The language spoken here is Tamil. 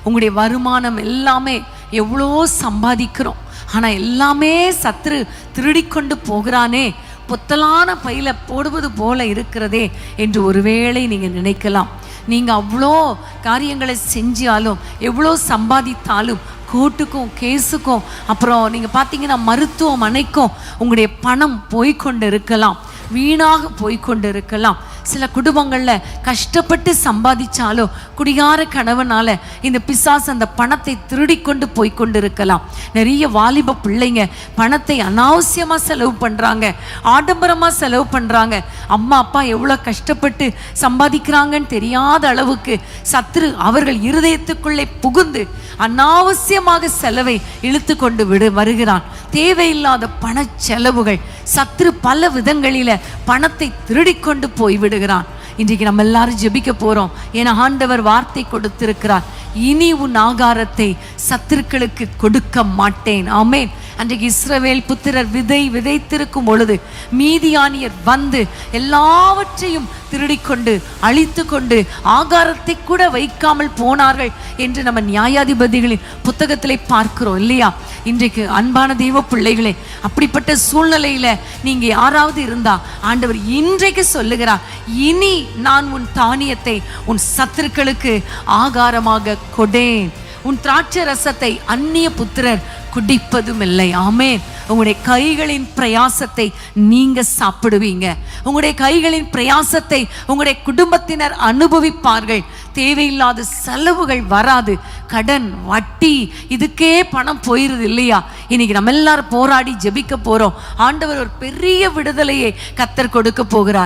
உங்களுடைய வருமானம் எல்லாமே எவ்வளோ சம்பாதிக்கிறோம், ஆனால் எல்லாமே சத்துரு திருடிக்கொண்டு போகிறானே, பொத்தலான பையில போடுவது போல இருக்கிறதே என்று ஒருவேளை நீங்கள் நினைக்கலாம். நீங்கள் அவ்வளோ காரியங்களை செஞ்சாலும் எவ்வளோ சம்பாதித்தாலும் கோர்ட்டுக்கும் கேஸுக்கும் அப்புறம் நீங்கள் பார்த்தீங்கன்னா மருத்துவமனைக்கும் உங்களுடைய பணம் போய்கொண்டு இருக்கலாம், வீணாக போய்கொண்டு இருக்கலாம். சில குடும்பங்களில் கஷ்டப்பட்டு சம்பாதிச்சாலும் குடிகார கணவனால் இந்த பிசாசு அந்த பணத்தை திருடிக்கொண்டு போய்கொண்டு இருக்கலாம். நிறைய வாலிப பிள்ளைங்க பணத்தை அனாவசியமாக செலவு பண்ணுறாங்க, ஆடம்பரமாக செலவு பண்ணுறாங்க. அம்மா அப்பா எவ்வளோ கஷ்டப்பட்டு சம்பாதிக்கிறாங்கன்னு தெரியாத அளவுக்கு சத்துரு அவர்கள் இருதயத்துக்குள்ளே புகுந்து அனாவசியமாக செலவை இழுத்து கொண்டு வருகிறான். தேவையில்லாத பண செலவுகள், சத்துரு பல விதங்களில பணத்தை திருடிக்கொண்டு போய்விடுகிறான். இன்றைக்கு நம்ம எல்லாரும் ஜெபிக்க போறோம். ஏன்னா ஆண்டவர் வார்த்தை கொடுத்திருக்கிறார், இனி உன் ஆகாரத்தை சத்துருக்களுக்கு கொடுக்க மாட்டேன். ஆமென். அன்றைக்கு இஸ்ரவேல் புத்திரர் விதைத்திருக்கும் பொழுது மீதியானியர் வந்து எல்லாவற்றையும் திருடிக்கொண்டு அழித்து கொண்டு ஆகாரத்தை கூட வைக்காமல் போனார்கள் என்று நம்ம நியாயாதிபதிகளின் புத்தகத்திலே பார்க்கிறோம் இல்லையா? இன்றைக்கு அன்பான தெய்வ பிள்ளைகளே, அப்படிப்பட்ட சூழ்நிலையில நீங்க யாராவது இருந்தா ஆண்டவர் இன்றைக்கு சொல்லுகிறார், இனி நான் உன் தானியத்தை உன் சத்துருக்களுக்கு ஆகாரமாக கொடேன், உன் திராட்சை ரசத்தை அந்நிய புத்திரர் குடிப்பதும் இல்லை. ஆமென். உங்களுடைய கைகளின் பிரயாசத்தை நீங்க சாப்பிடுவீங்க. உங்களுடைய கைகளின் பிரயாசத்தை உங்களுடைய குடும்பத்தினர் அனுபவிப்பார்கள். தேவையில்லாத செலவுகள் வராது. கடன், வட்டி, இதுக்கே பணம் போயிருது இல்லையா? இன்னைக்கு நம்ம எல்லாரும் போராடி ஜெபிக்க போறோம். ஆண்டவர் ஒரு பெரிய விடுதலையை கர்த்தர் கொடுக்க போகிறார்.